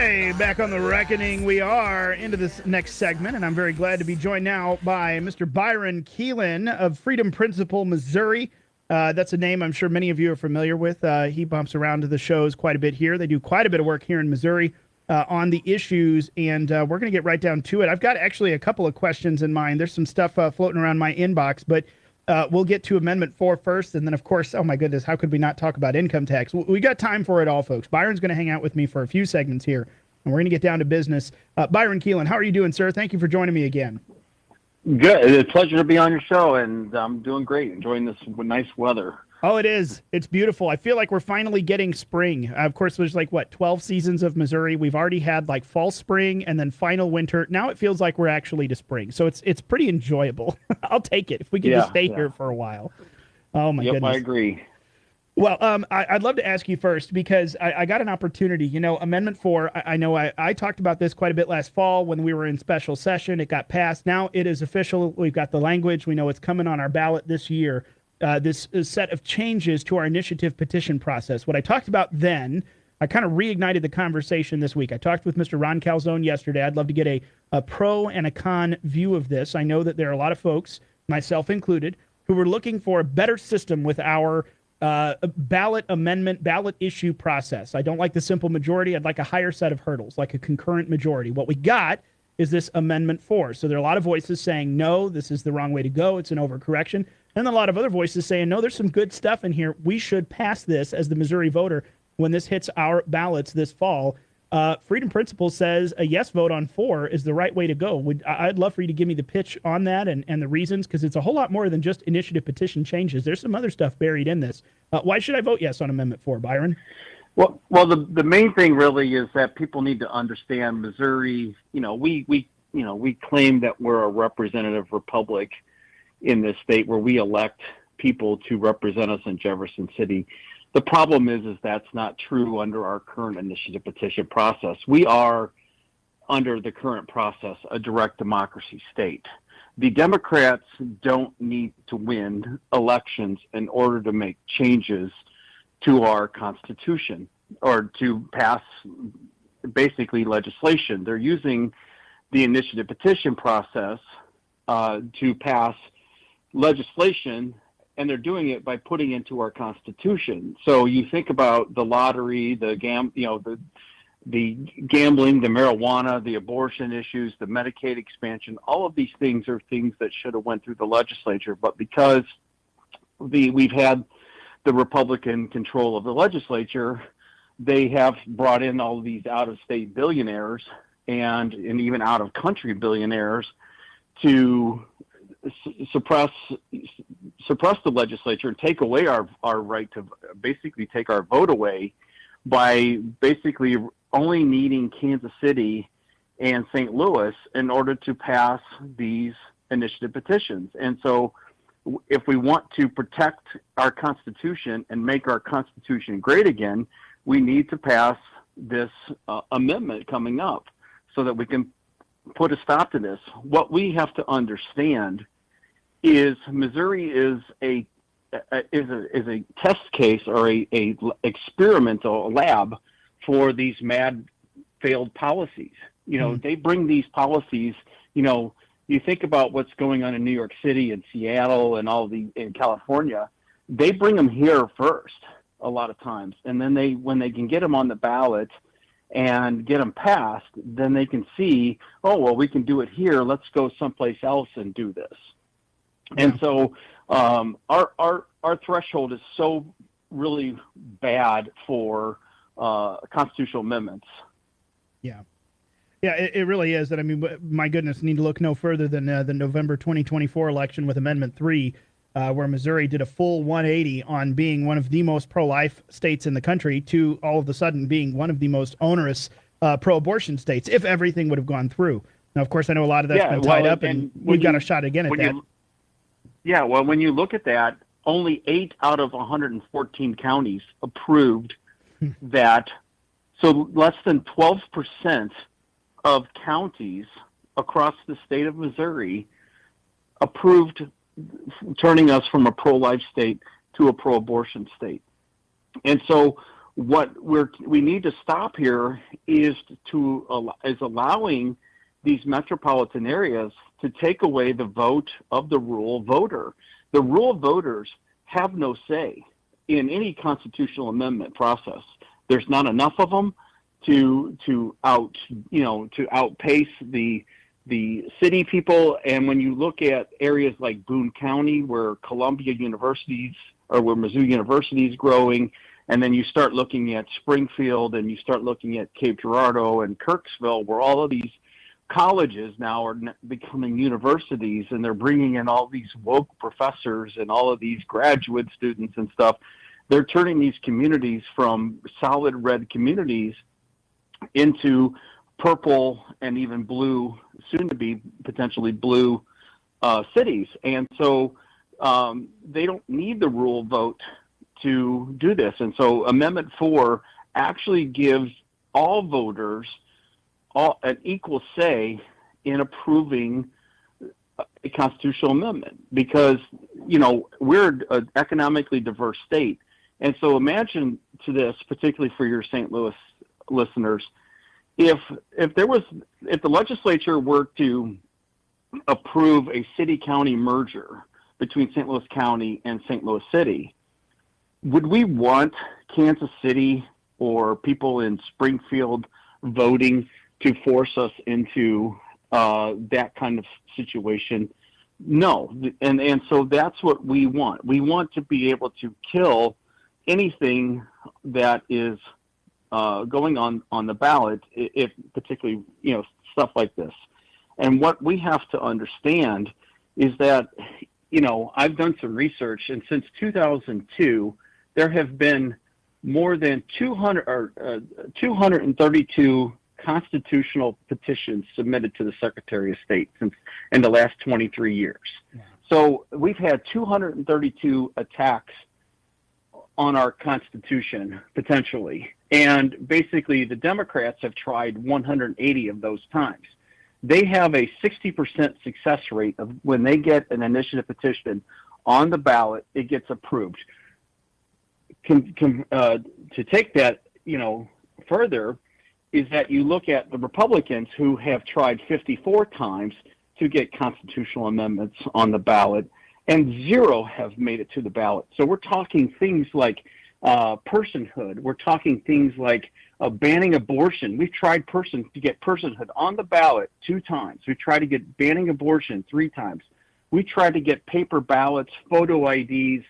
Hey, back on the reckoning. We are into this next segment, and I'm very glad to be joined now by Mr. Byron Keelin of Freedom Principle, Missouri. That's a name I'm sure many of you are familiar with. He bumps around to the shows quite a bit here. They do quite a bit of work here in Missouri on the issues, and we're going to get right down to it. I've got actually a couple of questions in mind. There's some stuff floating around my inbox, but we'll get to Amendment 4 first, and then, of course, oh my goodness, how could we not talk about income tax? We got time for it all, folks. Byron's going to hang out with me for a few segments here, and we're going to get down to business. Byron Keelin, how are you doing, sir? Thank you for joining me again. Good. It's a pleasure to be on your show, and I'm doing great, enjoying this nice weather. Oh, it is. It's beautiful. I feel like we're finally getting spring. Of course, there's 12 seasons of Missouri. We've already had fall, spring, and then final winter. Now it feels like we're actually to spring. So it's pretty enjoyable. I'll take it if we can just stay here for a while. Oh, my goodness. I agree. Well, I'd love to ask you first because I got an opportunity. You know, Amendment 4, I know I talked about this quite a bit last fall when we were in special session. It got passed. Now it is official. We've got the language. We know it's coming on our ballot this year. This set of changes to our initiative petition process. What I talked about then, I kind of reignited the conversation this week. I talked with Mr. Ron Calzone yesterday. I'd love to get a pro and a con view of this. I know that there are a lot of folks, myself included, who were looking for a better system with our ballot amendment, ballot issue process. I don't like the simple majority. I'd like a higher set of hurdles, like a concurrent majority. What we got is this Amendment 4. So there are a lot of voices saying, no, this is the wrong way to go. It's an overcorrection. And a lot of other voices saying, no, there's some good stuff in here. We should pass this as the Missouri voter when this hits our ballots this fall. Freedom Principle says a yes vote on 4 is the right way to go. I'd love for you to give me the pitch on that and the reasons, because it's a whole lot more than just initiative petition changes. There's some other stuff buried in this. Why should I vote yes on Amendment 4, Byron? Well, the main thing really is that people need to understand Missouri. We claim that we're a representative republic in this state where we elect people to represent us in Jefferson City. The problem is that's not true under our current initiative petition process. We are, under the current process, a direct democracy state. The Democrats don't need to win elections in order to make changes to our Constitution or to pass basically legislation. They're using the initiative petition process to pass legislation, and they're doing it by putting into our Constitution. So you think about the lottery, the gambling, the marijuana, the abortion issues, the Medicaid expansion. All of these things are things that should have went through the legislature, but because we've had the Republican control of the legislature, they have brought in all of these out-of-state billionaires and even out-of-country billionaires to suppress the legislature and take away our right to basically take our vote away by basically only needing Kansas City and St. Louis in order to pass these initiative petitions. And so if we want to protect our Constitution and make our Constitution great again, we need to pass this amendment coming up so that we can put a stop to this. What we have to understand is Missouri is a test case or a experimental lab for these mad failed policies. They bring these policies, you think about what's going on in New York City and Seattle and in California, they bring them here first a lot of times. And then when they can get them on the ballot and get them passed, then they can see, oh, well, we can do it here. Let's go someplace else and do this. Yeah. And so our threshold is so really bad for constitutional amendments. Yeah. Yeah, it really is. And I mean, my goodness, need to look no further than the November 2024 election with Amendment 3, where Missouri did a full 180 on being one of the most pro-life states in the country to all of a sudden being one of the most onerous pro-abortion states, if everything would have gone through. Now, of course, I know a lot of that's been tied up, and we've got a shot again at that. Well, when you look at that, only 8 out of 114 counties approved that. So less than 12% of counties across the state of Missouri approved turning us from a pro-life state to a pro-abortion state. And so what we need to stop here is allowing these metropolitan areas to take away the vote of the rural voter. The rural voters have no say in any constitutional amendment process. There's not enough of them to outpace the city people. And when you look at areas like Boone County, where Columbia Universities or where Mizzou University is growing, and then you start looking at Springfield and you start looking at Cape Girardeau and Kirksville, where all of these colleges now are becoming universities, and they're bringing in all these woke professors and all of these graduate students and stuff. They're turning these communities from solid red communities into purple and even blue, soon to be potentially blue cities. And so they don't need the rural vote to do this. And so Amendment 4 actually gives all voters an equal say in approving a constitutional amendment, because, we're an economically diverse state. And so imagine to this, particularly for your St. Louis listeners, if the legislature were to approve a city-county merger between St. Louis County and St. Louis City, would we want Kansas City or people in Springfield voting to force us into that kind of situation? No. And so that's what we want. We want to be able to kill anything that is going on the ballot, if particularly, stuff like this. And what we have to understand is that, I've done some research, and since 2002, there have been more than 232 constitutional petitions submitted to the Secretary of State in the last 23 years. Yeah. So we've had 232 attacks on our Constitution, potentially. And basically, the Democrats have tried 180 of those times. They have a 60% success rate of when they get an initiative petition on the ballot, it gets approved. To take that, further, is that you look at the Republicans who have tried 54 times to get constitutional amendments on the ballot, and 0 have made it to the ballot. So we're talking things like personhood. We're talking things like banning abortion. We've tried to get personhood on the ballot 2 times. We tried to get banning abortion 3 times. We tried to get paper ballots, photo IDs,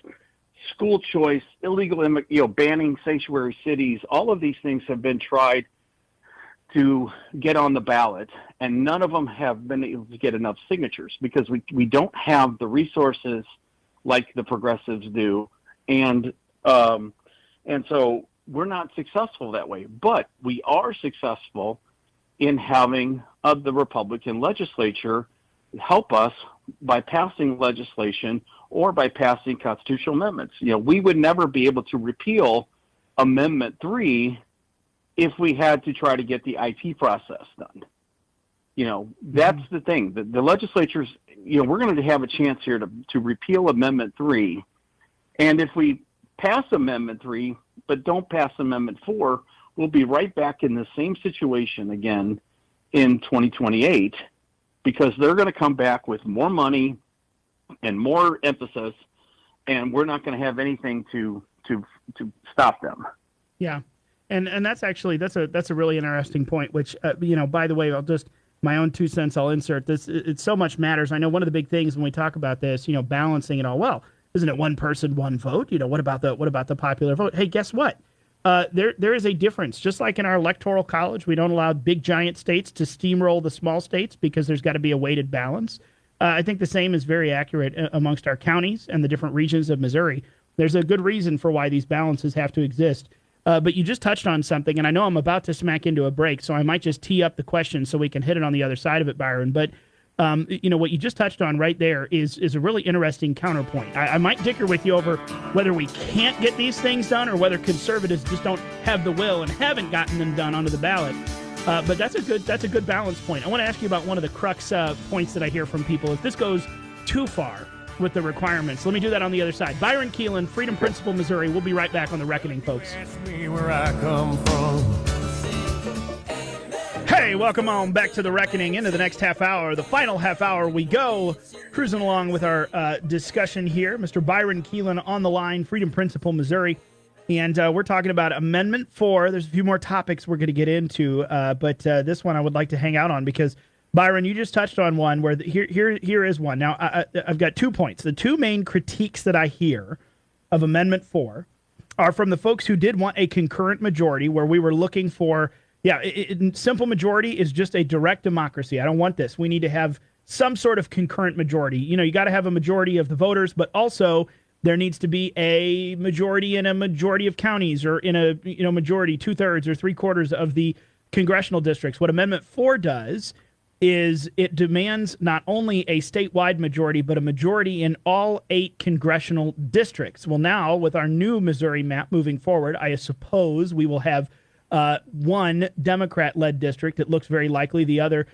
school choice, illegal, banning sanctuary cities. All of these things have been tried to get on the ballot, and none of them have been able to get enough signatures because we don't have the resources like the progressives do, and so we're not successful that way. But we are successful in having the Republican legislature help us by passing legislation or by passing constitutional amendments. We would never be able to repeal Amendment 3 if we had to try to get the IT process done. That's the thing. The legislatures, we're going to have a chance here to repeal Amendment 3. And if we pass Amendment 3, but don't pass Amendment 4, we'll be right back in the same situation again in 2028, because they're going to come back with more money and more emphasis, and we're not going to have anything to stop them. Yeah. And that's actually, that's a really interesting point, which, by the way, my own 2 cents, I'll insert this. It so much matters. I know one of the big things when we talk about this, balancing it all, well, isn't it one person, one vote? What about the popular vote? Hey, guess what? There is a difference. Just like in our electoral college, we don't allow big giant states to steamroll the small states because there's got to be a weighted balance. I think the same is very accurate amongst our counties and the different regions of Missouri. There's a good reason for why these balances have to exist. But you just touched on something, and I know I'm about to smack into a break, so I might just tee up the question so we can hit it on the other side of it, Byron. But, what you just touched on right there is a really interesting counterpoint. I might dicker with you over whether we can't get these things done or whether conservatives just don't have the will and haven't gotten them done onto the ballot. But that's a good balance point. I want to ask you about one of the crux points that I hear from people. If this goes too far, with the requirements. Let me do that on the other side. Byron Keelin, Freedom Principle, Missouri. We'll be right back on The Reckoning, folks. Ask me where I come from. Hey, welcome on back to The Reckoning. Into the next half hour, the final half hour we go. Cruising along with our discussion here. Mr. Byron Keelin on the line, Freedom Principle, Missouri. And we're talking about Amendment 4. There's a few more topics we're going to get into, but this one I would like to hang out on because, Byron, you just touched on one where here is one. Now, I've got 2 points. The two main critiques that I hear of Amendment 4 are from the folks who did want a concurrent majority where we were looking for, simple majority is just a direct democracy. I don't want this. We need to have some sort of concurrent majority. You got to have a majority of the voters, but also there needs to be a majority in a majority of counties or in a majority, 2/3 or 3/4 of the congressional districts. What Amendment 4 does is it demands not only a statewide majority, but a majority in all 8 congressional districts. Well, now with our new Missouri map moving forward, I suppose we will have one Democrat-led district. It looks very likely the other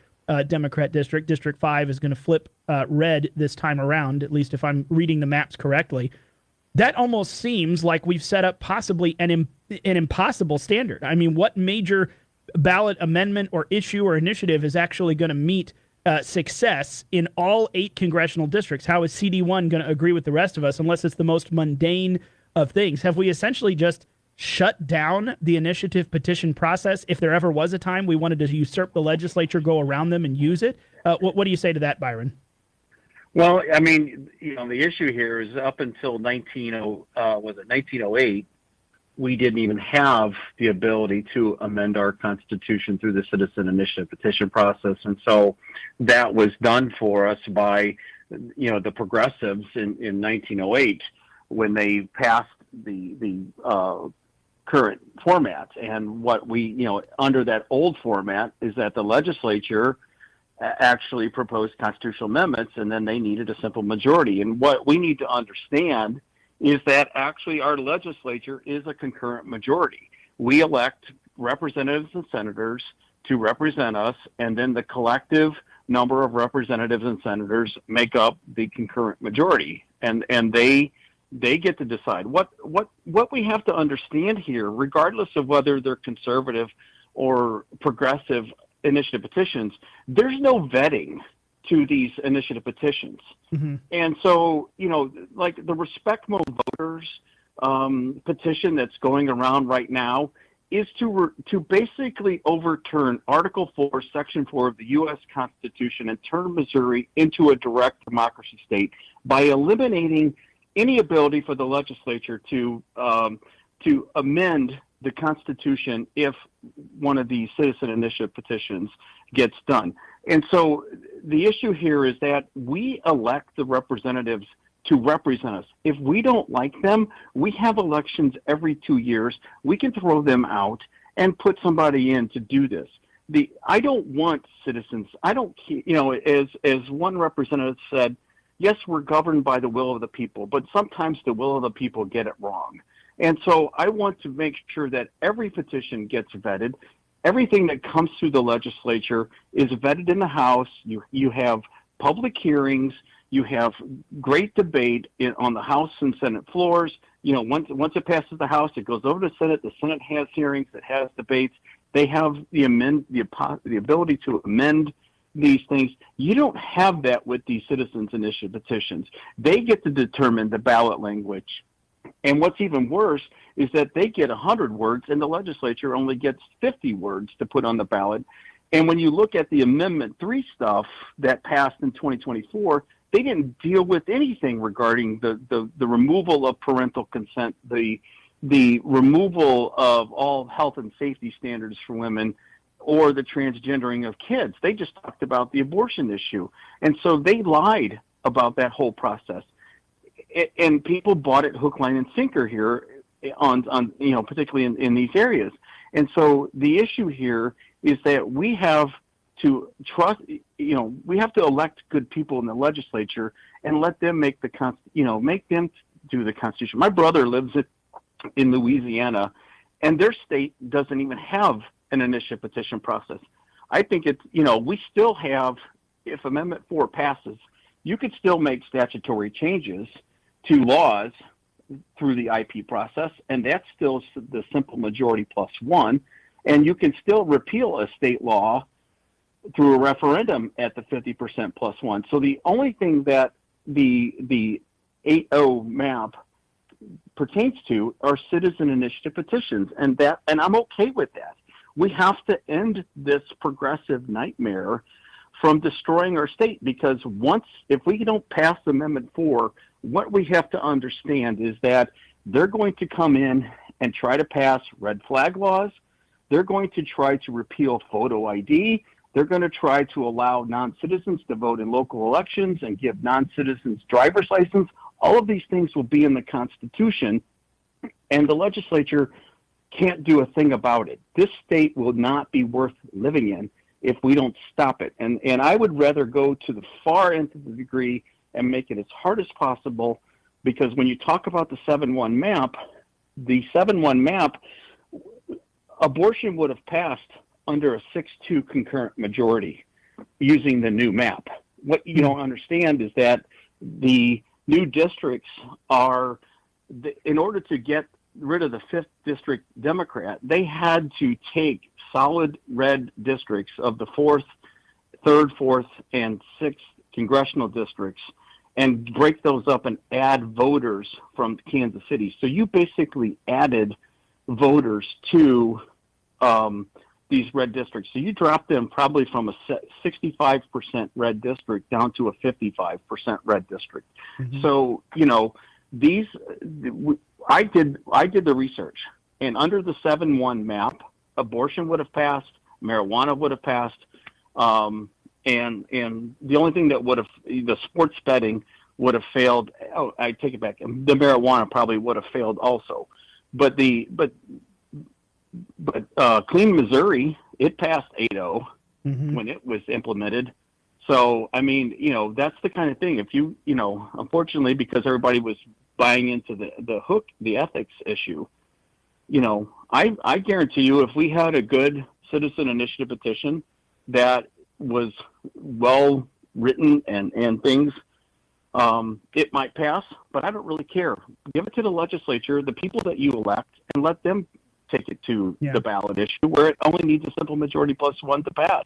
Democrat district, District 5, is going to flip red this time around, at least if I'm reading the maps correctly. That almost seems like we've set up possibly an impossible standard. I mean, what major ballot amendment or issue or initiative is actually going to meet success in all 8 congressional districts? How is CD1 going to agree with the rest of us unless it's the most mundane of things? Have we essentially just shut down the initiative petition process? If there ever was a time we wanted to usurp the legislature, go around them and use it. What do you say to that, Byron? Well, I mean, the issue here is up until 1908, we didn't even have the ability to amend our Constitution through the citizen initiative petition process. And so that was done for us by, the progressives in 1908 when they passed the current format. And what we, under that old format is that the legislature actually proposed constitutional amendments, and then they needed a simple majority. And what we need to understand is that actually our legislature is a concurrent majority. We elect representatives and senators to represent us, and then the collective number of representatives and senators make up the concurrent majority. And they get to decide. What we have to understand here, regardless of whether they're conservative or progressive initiative petitions, there's no vetting to these initiative petitions. Mm-hmm. And so, like the Respect Mo Voters petition that's going around right now is to basically overturn Article 4, Section 4 of the U.S. Constitution and turn Missouri into a direct democracy state by eliminating any ability for the legislature to amend the Constitution if one of these citizen initiative petitions gets done. And so the issue here is that we elect the representatives to represent us. If we don't like them, we have elections every 2 years. We can throw them out and put somebody in to do this. I don't want citizens. I don't, as one representative said, yes, we're governed by the will of the people, but sometimes the will of the people get it wrong. And so I want to make sure that every petition gets vetted. Everything that comes through the legislature is vetted in the House. You have public hearings. You have great debate on the House and Senate floors. Once it passes the House, it goes over to the Senate. The Senate has hearings. It has debates. They have the ability to amend these things. You don't have that with these citizens initiative petitions. They get to determine the ballot language. And what's even worse is that they get 100 words and the legislature only gets 50 words to put on the ballot. And when you look at the Amendment 3 stuff that passed in 2024, they didn't deal with anything regarding the removal of parental consent, the removal of all health and safety standards for women, or the transgendering of kids. They just talked about the abortion issue. And so they lied about that whole process. And people bought it hook, line, and sinker here on particularly in these areas. And so the issue here is that we have to trust, we have to elect good people in the legislature and let them make make them do the Constitution. My brother lives in Louisiana, and their state doesn't even have an initiative petition process. I think it's, we still have, if Amendment 4 passes, you could still make statutory changes to laws through the IP process, and that's still the simple majority plus one. And you can still repeal a state law through a referendum at the 50% plus one. So the only thing that the 8-0 map pertains to are citizen initiative petitions, and I'm okay with that. We have to end this progressive nightmare from destroying our state, because if we don't pass Amendment 4, what we have to understand is that they're going to come in and try to pass red flag laws. They're going to try to repeal photo ID. They're going to try to allow non-citizens to vote in local elections and give non-citizens driver's license. All of these things will be in the Constitution, and the legislature can't do a thing about it. This state will not be worth living in if we don't stop it. And I would rather go to the far end of the degree and make it as hard as possible, because when you talk about the 7-1 map, abortion would have passed under a 6-2 concurrent majority using the new map. What you don't understand is that the new districts are, in order to get rid of the 5th district Democrat, they had to take solid red districts of the 4th, 3rd, 4th, and 6th congressional districts and break those up and add voters from Kansas City. So you basically added voters to these red districts. So you dropped them probably from a 65% red district down to a 55% red district. Mm-hmm. So, I did the research, and under the 7-1 map, abortion would have passed, marijuana would have passed, and the only thing that would have, the sports betting would have failed. Oh, I take it back. The marijuana probably would have failed also, but Clean Missouri, it passed 8-0 when it was implemented. So, I mean, that's the kind of thing. If unfortunately, because everybody was buying into the ethics issue, I guarantee you, if we had a good citizen initiative petition that was well written and things, it might pass, but I don't really care. Give it to the legislature, the people that you elect, and let them take it to the ballot issue where it only needs a simple majority plus one to pass.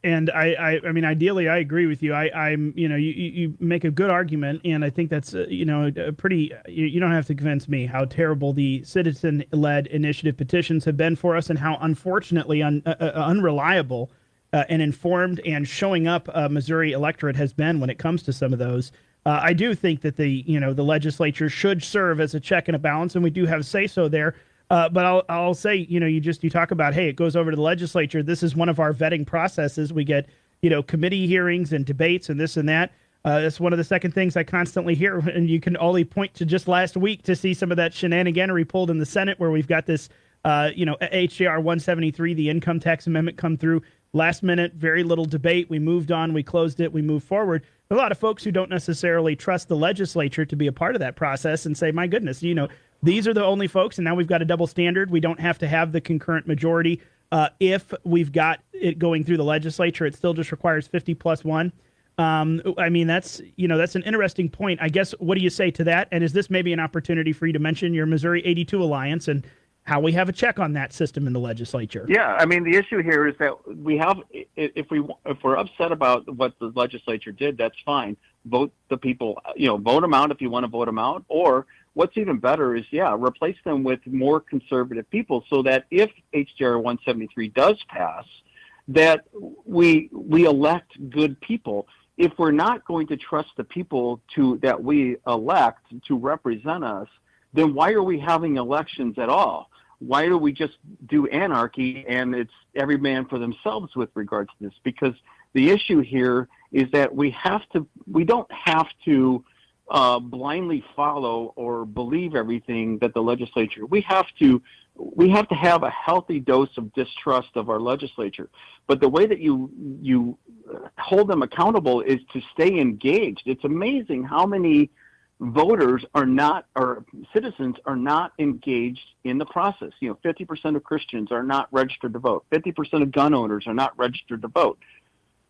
And I mean, ideally, I agree with you. I'm you make a good argument, and I think that's a pretty. You don't have to convince me how terrible the citizen-led initiative petitions have been for us, and how unfortunately unreliable and informed and showing up Missouri electorate has been when it comes to some of those. I do think that the legislature should serve as a check and a balance, and we do have say-so there. But I'll say, you talk about, hey, it goes over to the legislature. This is one of our vetting processes. We get, committee hearings and debates and this and that. That's one of the second things I constantly hear. And you can only point to just last week to see some of that shenaniganery pulled in the Senate, where we've got this, HJR 173, the income tax amendment, come through last minute, very little debate. We moved on, we closed it, we moved forward. A lot of folks who don't necessarily trust the legislature to be a part of that process and say, my goodness, these are the only folks, and now we've got a double standard. We don't have to have the concurrent majority. If we've got it going through the legislature, it still just requires 50 plus one. I mean, that's an interesting point. I guess, what do you say to that? And is this maybe an opportunity for you to mention your Missouri 82 Alliance and how we have a check on that system in the legislature? Yeah, I mean, the issue here is that we have, if we're upset about what the legislature did, that's fine. Vote the people, vote them out if you want to vote them out, or what's even better is, replace them with more conservative people, so that if HJR 173 does pass, that we elect good people. If we're not going to trust the people that we elect to represent us, then why are we having elections at all? Why do we just do anarchy and it's every man for themselves with regards to this? Because the issue here is that we don't have to blindly follow or believe everything that the legislature. We have to have a healthy dose of distrust of our legislature. But the way that you hold them accountable is to stay engaged. It's amazing how many voters or citizens are not engaged in the process. 50% of Christians are not registered to vote. 50% of gun owners are not registered to vote.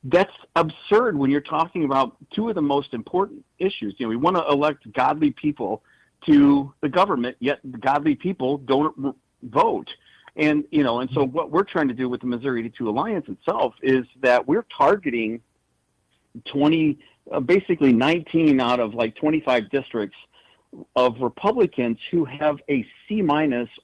That's absurd when you're talking about two of the most important issues. We want to elect godly people to the government, yet godly people don't vote. And so what we're trying to do with the Missouri 82 Alliance itself is that we're targeting basically 19 out of like 25 districts of Republicans who have a C-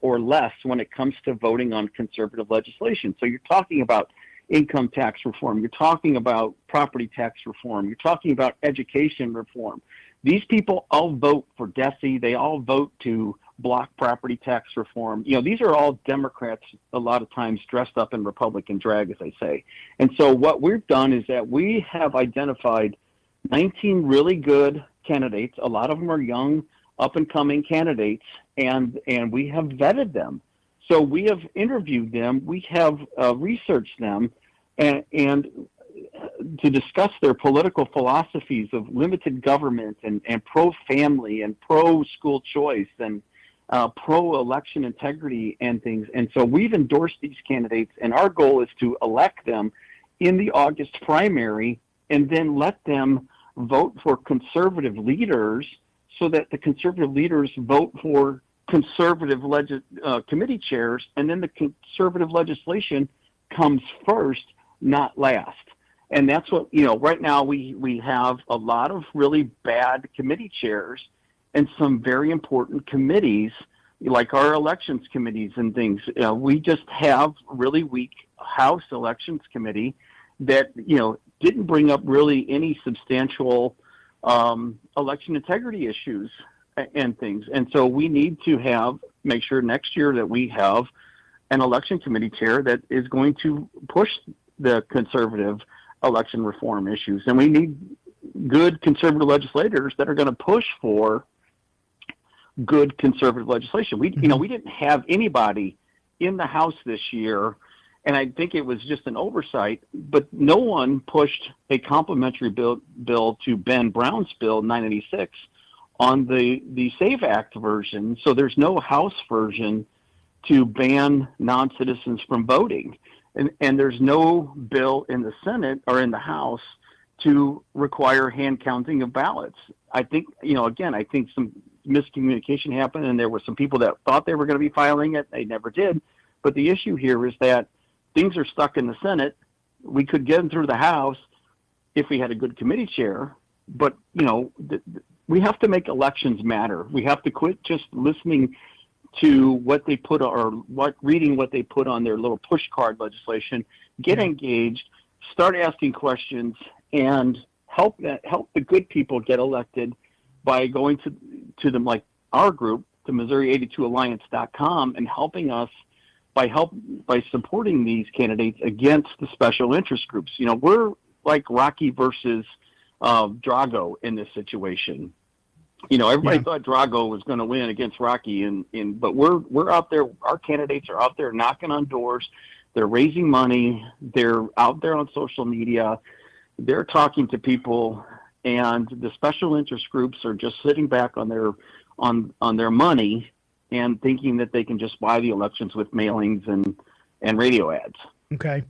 or less when it comes to voting on conservative legislation. So you're talking about income tax reform, you're talking about property tax reform, you're talking about education reform. These people all vote for DESE, they all vote to block property tax reform. These are all Democrats a lot of times dressed up in Republican drag, as they say. And so what we've done is that we have identified 19 really good candidates. A lot of them are young, up-and-coming candidates, and we have vetted them. So we have interviewed them, we have researched them, and to discuss their political philosophies of limited government and pro-family and pro-school choice and pro-election integrity and things. And so we've endorsed these candidates, and our goal is to elect them in the August primary and then let them vote for conservative leaders so that the conservative leaders vote for conservative committee chairs, and then the conservative legislation comes first, not last. And that's what, right now we have a lot of really bad committee chairs and some very important committees, like our elections committees and things. We just have really weak House Elections Committee that, didn't bring up really any substantial election integrity issues and things. And so we need to make sure next year that we have an election committee chair that is going to push the conservative election reform issues. And we need good conservative legislators that are going to push for good conservative legislation. We didn't have anybody in the House this year, and I think it was just an oversight, but no one pushed a complementary bill to Ben Brown's bill 986 on the SAVE Act version. So there's no House version to ban non-citizens from voting. And there's no bill in the Senate or in the House to require hand counting of ballots. I think, I think some miscommunication happened, and there were some people that thought they were going to be filing it. They never did. But the issue here is that things are stuck in the Senate. We could get them through the House if we had a good committee chair. But, we have to make elections matter. We have to quit just listening to what they put reading what they put on their little push card legislation. Get engaged, start asking questions, and help the good people get elected by going to them, like our group, the Missouri82Alliance.com, and helping us by supporting these candidates against the special interest groups. We're like Rocky versus Drago in this situation. Everybody thought Drago was going to win against Rocky, but we're out there. Our candidates are out there knocking on doors. They're raising money. They're out there on social media. They're talking to people, and the special interest groups are just sitting back on their money and thinking that they can just buy the elections with mailings and radio ads. Okay.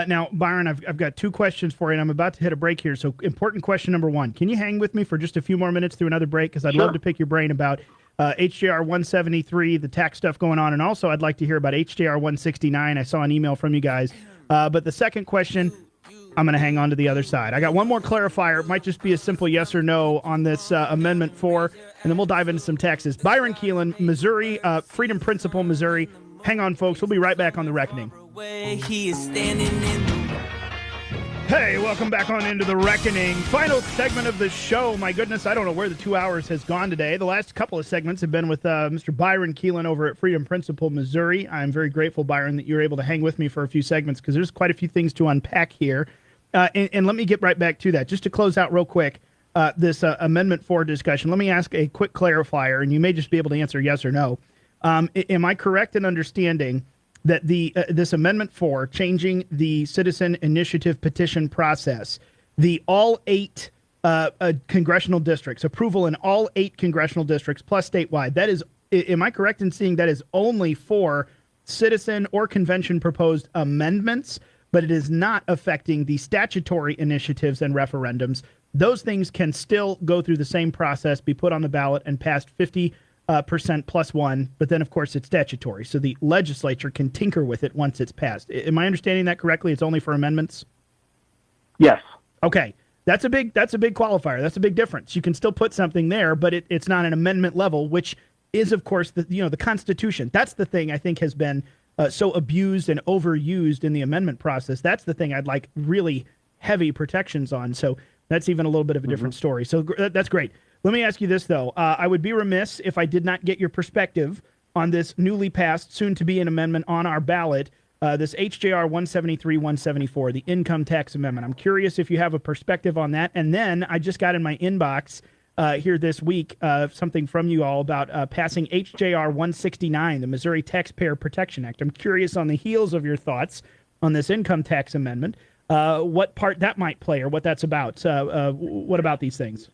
Now, Byron, I've got two questions for you, and I'm about to hit a break here. So important question number one. Can you hang with me for just a few more minutes through another break? Because I'd love to pick your brain about HJR 173, the tax stuff going on, and also I'd like to hear about HJR 169. I saw an email from you guys. But the second question, I'm going to hang on to the other side. I got one more clarifier. It might just be a simple yes or no on this Amendment 4, and then we'll dive into some Texas. Byron Keelin, Missouri, Freedom Principle, Missouri. Hang on, folks. We'll be right back on The Reckoning. He is standing in. Hey, welcome back on Into the Reckoning. Final segment of the show. My goodness, I don't know where the 2 hours has gone today. The last couple of segments have been with Mr. Byron Keelin over at Freedom Principle, Missouri. I'm very grateful, Byron, that you're able to hang with me for a few segments because there's quite a few things to unpack here. And let me get right back to that. Just to close out real quick, this Amendment 4 discussion, let me ask a quick clarifier, and you may just be able to answer yes or no. Am I correct in understanding that this Amendment 4, changing the citizen initiative petition process, the all 8 congressional districts, approval in all 8 congressional districts plus statewide, that is, am I correct in seeing that is only for citizen or convention proposed amendments, but it is not affecting the statutory initiatives and referendums. Those things can still go through the same process, be put on the ballot and passed 50% plus one, but then of course it's statutory. So the legislature can tinker with it once it's passed. Am I understanding that correctly? It's only for amendments? Yes. Okay. That's a big qualifier. That's a big difference. You can still put something there, but it's not an amendment level, which is of course the Constitution. That's the thing I think has been so abused and overused in the amendment process. That's the thing I'd like really heavy protections on. So that's even a little bit of a different story. So that's great. Let me ask you this, though. I would be remiss if I did not get your perspective on this newly passed, soon-to-be an amendment on our ballot, this HJR 173-174, the income tax amendment. I'm curious if you have a perspective on that. And then I just got in my inbox here this week something from you all about passing HJR 169, the Missouri Taxpayer Protection Act. I'm curious on the heels of your thoughts on this income tax amendment, what part that might play or what that's about. What about these things?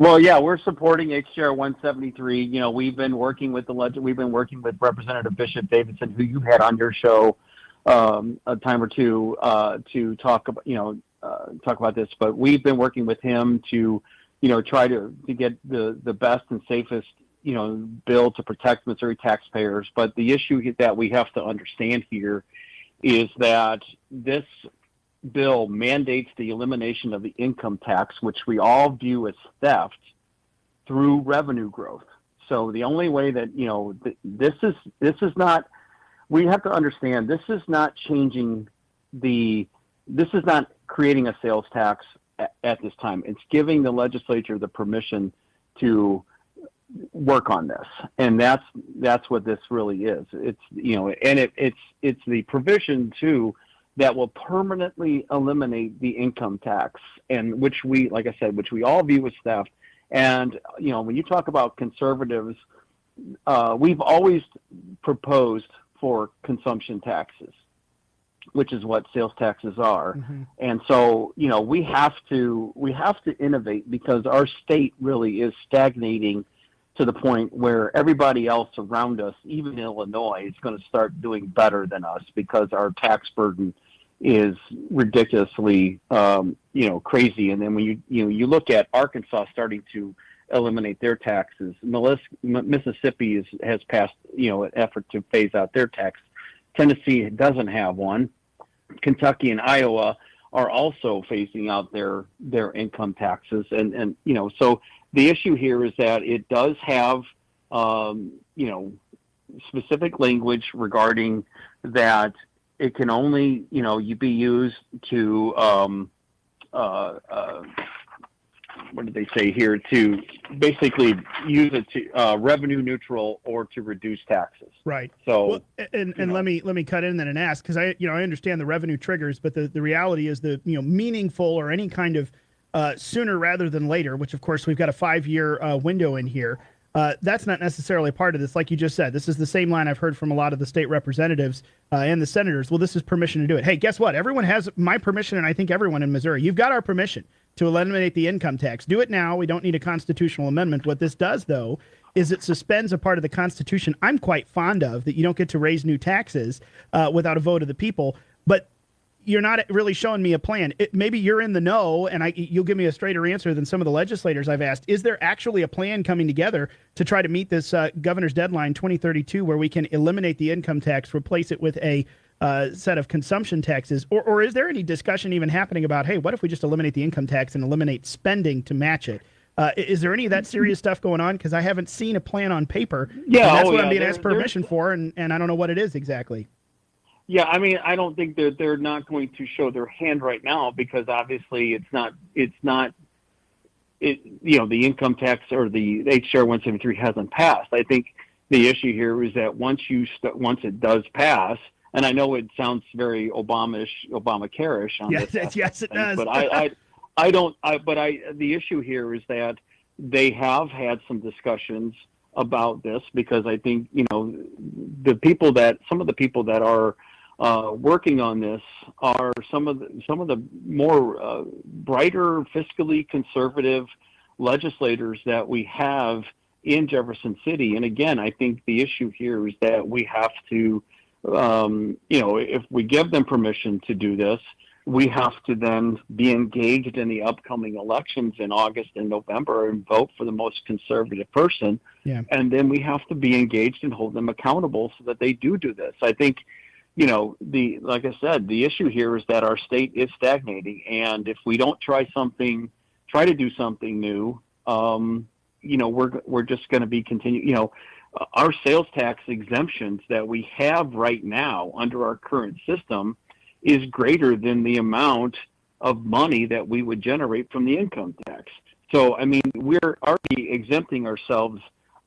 Well, yeah, we're supporting HJR 173. You know, we've been working with we've been working with Representative Bishop Davidson, who you've had on your show a time or two to talk about this. But we've been working with him to, try to get the best and safest, bill to protect Missouri taxpayers. But the issue that we have to understand here is that this bill mandates the elimination of the income tax, which we all view as theft, through revenue growth. So the only way that, this is not, we have to understand, this is not creating a sales tax at this time. It's giving the legislature the permission to work on this. And that's what this really is. It's, and it's the provision too that will permanently eliminate the income tax, and which we all view as theft. And, when you talk about conservatives, we've always proposed for consumption taxes, which is what sales taxes are. Mm-hmm. And so, we have to innovate, because our state really is stagnating to the point where everybody else around us, even Illinois, is going to start doing better than us, because our tax burden is ridiculously, crazy. And then when you look at Arkansas starting to eliminate their taxes, Mississippi has passed, an effort to phase out their tax. Tennessee doesn't have one. Kentucky and Iowa are also phasing out their income taxes. And so the issue here is that it does have, specific language regarding that it can only, be used to, what did they say here? To basically use it to revenue neutral or to reduce taxes. Right. So, and let me cut in then and ask, because I understand the revenue triggers, but the reality is the meaningful or any kind of sooner rather than later, which of course we've got a 5-year window in here. That's not necessarily part of this. Like you just said, this is the same line I've heard from a lot of the state representatives and the senators. Well, this is permission to do it. Hey, guess what? Everyone has my permission, and I think everyone in Missouri. You've got our permission to eliminate the income tax. Do it now. We don't need a constitutional amendment. What this does, though, is it suspends a part of the Constitution I'm quite fond of, that you don't get to raise new taxes without a vote of the people. But you're not really showing me a plan. Maybe you're in the know, and you'll give me a straighter answer than some of the legislators I've asked. Is there actually a plan coming together to try to meet this governor's deadline 2032, where we can eliminate the income tax, replace it with a set of consumption taxes? Or is there any discussion even happening about, hey, what if we just eliminate the income tax and eliminate spending to match it? Is there any of that serious stuff going on? Because I haven't seen a plan on paper. Yeah, and that's what I'm being asked permission for, and I don't know what it is exactly. Yeah, I mean, I don't think that they're not going to show their hand right now, because obviously the income tax or the HJR 173 hasn't passed. I think the issue here is that once it does pass, and I know it sounds very Obamacare-ish on this. Yes, it does. But the issue here is that they have had some discussions about this, because I think, some of the people that are working on this are some of the more brighter, fiscally conservative legislators that we have in Jefferson City. And again, I think the issue here is that we have to if we give them permission to do this, we have to then be engaged in the upcoming elections in August and November and vote for the most conservative person. Yeah. And then we have to be engaged and hold them accountable so that they do this. I think, like I said, the issue here is that our state is stagnating. And if we don't try to do something new, we're just going to be our sales tax exemptions that we have right now under our current system is greater than the amount of money that we would generate from the income tax. So, I mean, we're already exempting ourselves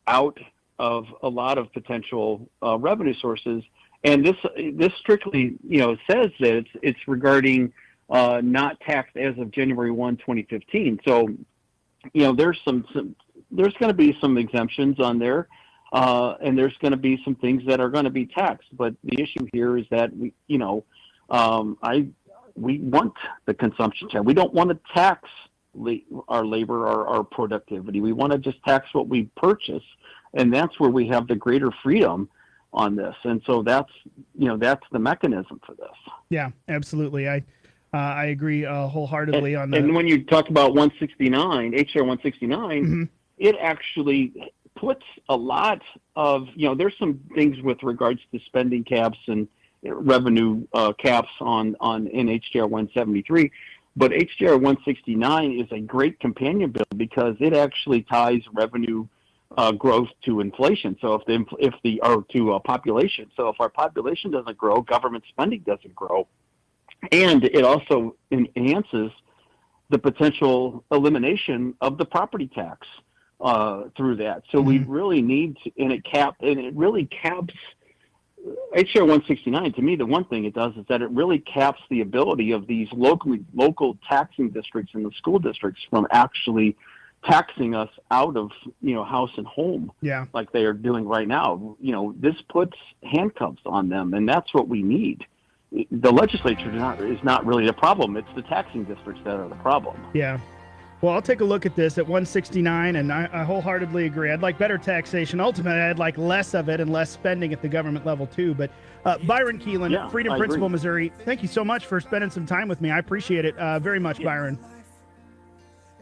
out of a lot of potential revenue sources. And this strictly, says that it's regarding not taxed as of January 1, 2015. So, there's there's going to be some exemptions on there. And there's going to be some things that are going to be taxed. But the issue here is that we want the consumption tax. We don't want to tax our labor or our productivity. We want to just tax what we purchase, and that's where we have the greater freedom on this. And so that's the mechanism for this. Yeah, absolutely. I agree wholeheartedly on that. And when you talk about 169, HR 169, mm-hmm. it actually puts a lot of, there's some things with regards to spending caps and revenue caps in HJR 173, but HJR 169 is a great companion bill because it actually ties revenue growth to inflation. So to population. So if our population doesn't grow, government spending doesn't grow, and it also enhances the potential elimination of the property tax through that. So we really need to, and it really caps HR 169. To me, the one thing it does is that it really caps the ability of these local taxing districts and the school districts from actually taxing us out of house and home, like they are doing right now. This puts handcuffs on them, and that's what we need. The legislature is not really the problem. It's the taxing districts that are the problem. Yeah. Well, I'll take a look at this at 169, and I wholeheartedly agree. I'd like better taxation. Ultimately, I'd like less of it and less spending at the government level, too. But Byron Keelin, Freedom Principle, Missouri, thank you so much for spending some time with me. I appreciate it very much, Byron.